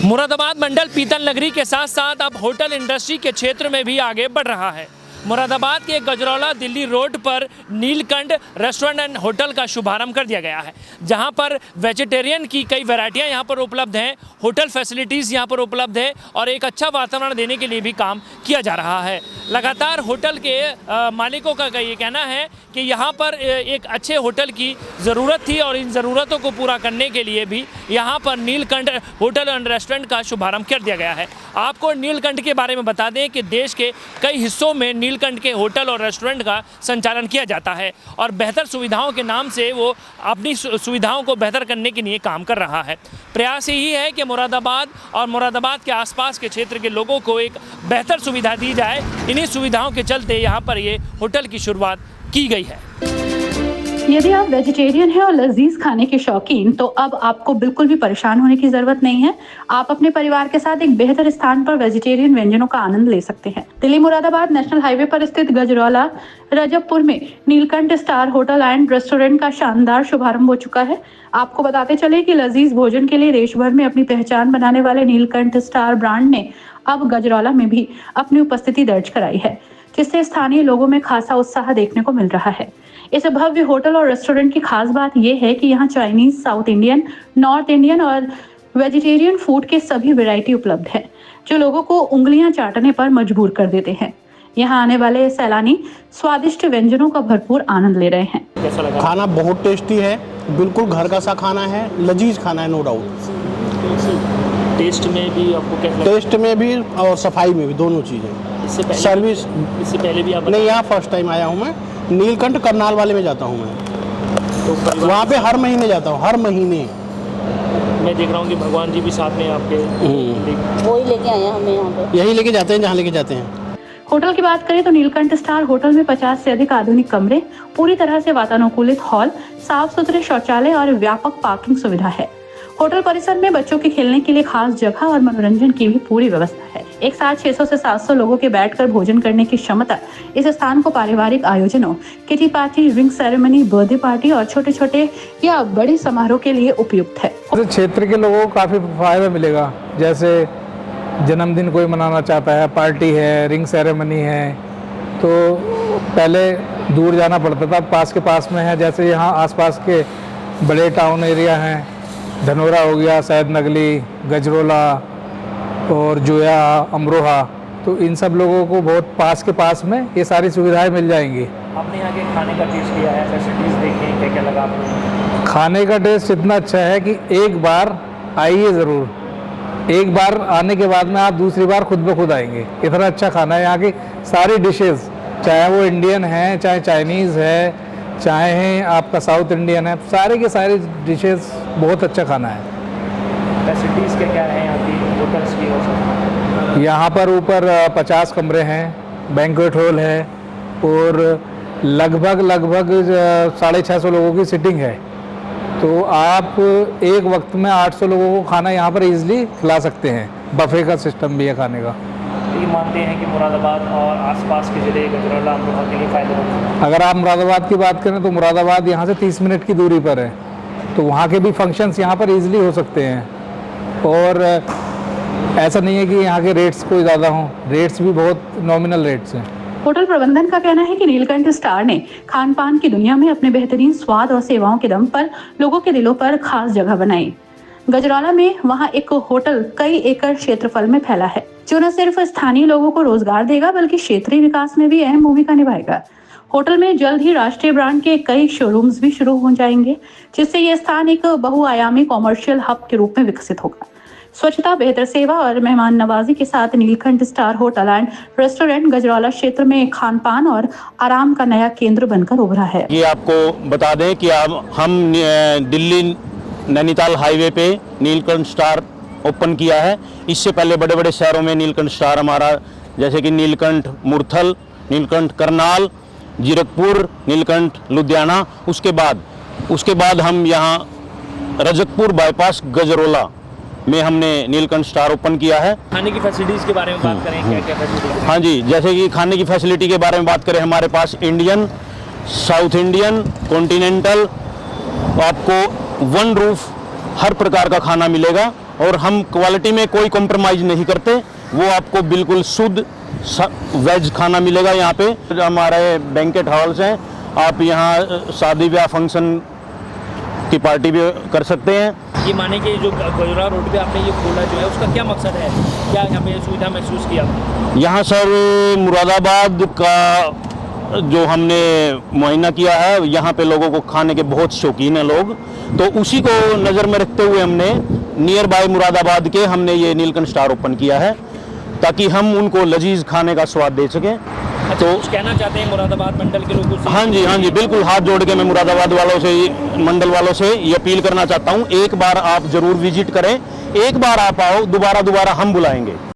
मुरादाबाद मंडल पीतल नगरी के साथ साथ अब होटल इंडस्ट्री के क्षेत्र में भी आगे बढ़ रहा है। मुरादाबाद के गजरौला दिल्ली रोड पर नीलकंठ रेस्टोरेंट एंड होटल का शुभारंभ कर दिया गया है, जहां पर वेजिटेरियन की कई वैरायटियां यहां पर उपलब्ध हैं, होटल फैसिलिटीज़ यहां पर उपलब्ध है और एक अच्छा वातावरण देने के लिए भी काम किया जा रहा है। लगातार होटल के मालिकों का ये कहना है कि यहां पर एक अच्छे होटल की ज़रूरत थी और इन ज़रूरतों को पूरा करने के लिए भी यहां पर नीलकंठ होटल एंड रेस्टोरेंट का शुभारंभ कर दिया गया है। आपको नीलकंठ के बारे में बता दें कि देश के कई हिस्सों में नीलकंठ के होटल और रेस्टोरेंट का संचालन किया जाता है और बेहतर सुविधाओं के नाम से वो अपनी सुविधाओं को बेहतर करने के लिए काम कर रहा है। प्रयास यही है कि मुरादाबाद और मुरादाबाद के आसपास के क्षेत्र के लोगों को एक बेहतर सुविधा दी जाए। इन्हीं सुविधाओं के चलते यहाँ पर ये होटल की शुरुआत की गई है। यदि आप वेजिटेरियन हैं और लजीज खाने के शौकीन, तो अब आपको बिल्कुल भी परेशान होने की जरूरत नहीं है। आप अपने परिवार के साथ एक बेहतर स्थान पर वेजिटेरियन व्यंजनों का आनंद ले सकते हैं। दिल्ली मुरादाबाद नेशनल हाईवे पर स्थित गजरौला रजबपुर में Neelkanth star hotel and restaurant का शानदार शुभारंभ हो चुका है। आपको बताते चले कि लजीज भोजन के लिए देश भर में अपनी पहचान बनाने वाले नीलकंठ स्टार ब्रांड ने अब गजरौला में भी अपनी उपस्थिति दर्ज कराई है, जिससे स्थानीय लोगों में खासा उत्साह देखने को मिल रहा है। इस भव्य होटल और रेस्टोरेंट की खास बात यह है कि यहाँ Chinese, south Indian, north Indian और वेजिटेरियन फूड के सभी वैरायटी उपलब्ध है, जो लोगों को उंगलियां चाटने पर मजबूर कर देते हैं। यहाँ आने वाले सैलानी स्वादिष्ट व्यंजनों का भरपूर आनंद ले रहे हैं। कैसा लगा? खाना बहुत टेस्टी है, बिल्कुल घर का सा खाना है, लजीज खाना है, नो डाउट। टेस्ट में भी आपको कैसा लगा? टेस्ट में भी और सफाई में भी, दोनों चीज़ें। सर्विस इससे पहले भी आप नहीं, यहाँ फर्स्ट टाइम आया हूँ मैं। नीलकंठ करनाल वाले में जाता हूँ मैं, तो वहाँ पे हर महीने जाता हूँ, हर महीने। मैं देख रहा हूँ कि भगवान जी भी साथ में आपके वही लेके आए हैं हमें यहाँ पे। यही लेके जाते हैं जहाँ लेके जाते हैं। होटल की बात करें तो नीलकंठ स्टार होटल में 50 से अधिक आधुनिक कमरे, पूरी तरह से वातानुकूलित हॉल, साफ सुथरे शौचालय और व्यापक पार्किंग सुविधा है। होटल परिसर में बच्चों के खेलने के लिए खास जगह और मनोरंजन की भी पूरी व्यवस्था है। एक साथ 600 से 700 लोगों के बैठकर भोजन करने की क्षमता इस स्थान को पारिवारिक आयोजनों, kitty party, ring ceremony, birthday party और छोटे छोटे या बड़े समारोह के लिए उपयुक्त है। क्षेत्र के लोगों को काफ़ी फायदा मिलेगा, जैसे जन्मदिन कोई मनाना चाहता है, पार्टी है, रिंग सेरेमनी है, तो पहले दूर जाना पड़ता था, पास के पास में है। जैसे यहाँ आसपास के बड़े टाउन एरिया हैं, धनोरा हो गया, सैद नगली, गजरौला और जोया, अमरोहा, तो इन सब लोगों को बहुत पास में ये सारी सुविधाएं मिल जाएंगी। आपने यहाँ के खाने का टेस्ट किया है, फैसिलिटीज़ देखी, क्या क्या लगा आपको? खाने का टेस्ट इतना अच्छा है कि एक बार आइए ज़रूर। एक बार आने के बाद में आप दूसरी बार खुद ब खुद आएंगे। इतना अच्छा खाना है। यहाँ की सारी डिशेस, चाहे वो इंडियन है, चाहे चाइनीज़ है, चाहे आपका साउथ इंडियन है, सारे के सारे डिशेस बहुत अच्छा खाना है। फैसिलिटीज़ क्या क्या हैं यहाँ की होटल्स की? यहाँ पर ऊपर 50 कमरे हैं, बैंक्वेट हॉल है और लगभग 650 लोगों की सिटिंग है। तो आप एक वक्त में 800 लोगों को खाना यहाँ पर इजीली खिला सकते हैं। बफे का सिस्टम भी है खाने का। ये मानते हैं कि मुरादाबाद और आसपास के ज़िले गजरौला, अमरोहा के लिए फ़ायदेमंद है। अगर आप मुरादाबाद की बात करें तो मुरादाबाद यहाँ से 30 मिनट की दूरी पर है, तो वहाँ के भी फंक्शंस यहाँ पर इजीली हो सकते हैं। और ऐसा नहीं है कि यहाँ के रेट्स कोई ज़्यादा हों, रेट्स भी बहुत नॉमिनल रेट्स हैं। होटल प्रबंधन का कहना है कि नीलकंठ स्टार ने खान पान की दुनिया में अपने बेहतरीन स्वाद और सेवाओं के दम पर लोगों के दिलों पर खास जगह बनाई। गजरौला में वहाँ एक होटल कई एकड़ क्षेत्रफल में फैला है, जो न सिर्फ स्थानीय लोगों को रोजगार देगा बल्कि क्षेत्रीय विकास में भी अहम भूमिका निभाएगा। होटल में जल्द ही राष्ट्रीय ब्रांड के कई शोरूम्स भी शुरू हो जाएंगे, जिससे ये स्थान एक बहुआयामी कॉमर्शियल हब के रूप में विकसित होगा। स्वच्छता, बेहतर सेवा और मेहमान नवाजी के साथ Neelkanth star hotel and restaurant Gajraula क्षेत्र में खान पान और आराम का नया केंद्र बनकर उभरा है। ये आपको बता दें कि हम दिल्ली नैनीताल हाईवे पे नीलकंठ स्टार ओपन किया है। इससे पहले बड़े बड़े शहरों में नीलकंठ स्टार हमारा, जैसे कि नीलकंठ मुरथल, नीलकंठ करनाल, जीरकपुर, नीलकंठ लुधियाना। उसके बाद हम यहाँ रजकपुर बाईपास गजरौला में हमने नीलकंठ स्टार ओपन किया है। खाने की फैसिलिटीज़ के बारे में बात करें, क्या क्या फैसिलिटी? हाँ जी, जैसे कि खाने की फैसिलिटी के बारे में बात करें, हमारे पास इंडियन, साउथ इंडियन, कॉन्टिनेंटल, आपको वन रूफ हर प्रकार का खाना मिलेगा। और हम क्वालिटी में कोई कॉम्प्रोमाइज़ नहीं करते। वो आपको बिल्कुल शुद्ध वेज खाना मिलेगा यहाँ पे। हमारे बैंकेट हॉल्स हैं, आप यहाँ शादी ब्याह फंक्शन की पार्टी भी कर सकते हैं। ये माने कि जो गजरा रोड पे आपने ये खोला जो है उसका क्या मकसद है, क्या यहाँ पे सुविधा महसूस किया? यहाँ सर मुरादाबाद का जो हमने मुआयना किया है, यहाँ पे लोगों को खाने के बहुत शौकीन हैं लोग, तो उसी को नज़र में रखते हुए हमने नियर बाय मुरादाबाद के हमने ये नीलकंठ स्टार ओपन किया है ताकि हम उनको लजीज खाने का स्वाद दे सकें। तो कुछ कहना चाहते हैं मुरादाबाद मंडल के लोगों से? हाँ जी बिल्कुल, हाथ जोड़ के मैं मुरादाबाद वालों से, मंडल वालों से ये अपील करना चाहता हूँ, एक बार आप ज़रूर विजिट करें, एक बार आप आओ, दोबारा हम बुलाएंगे।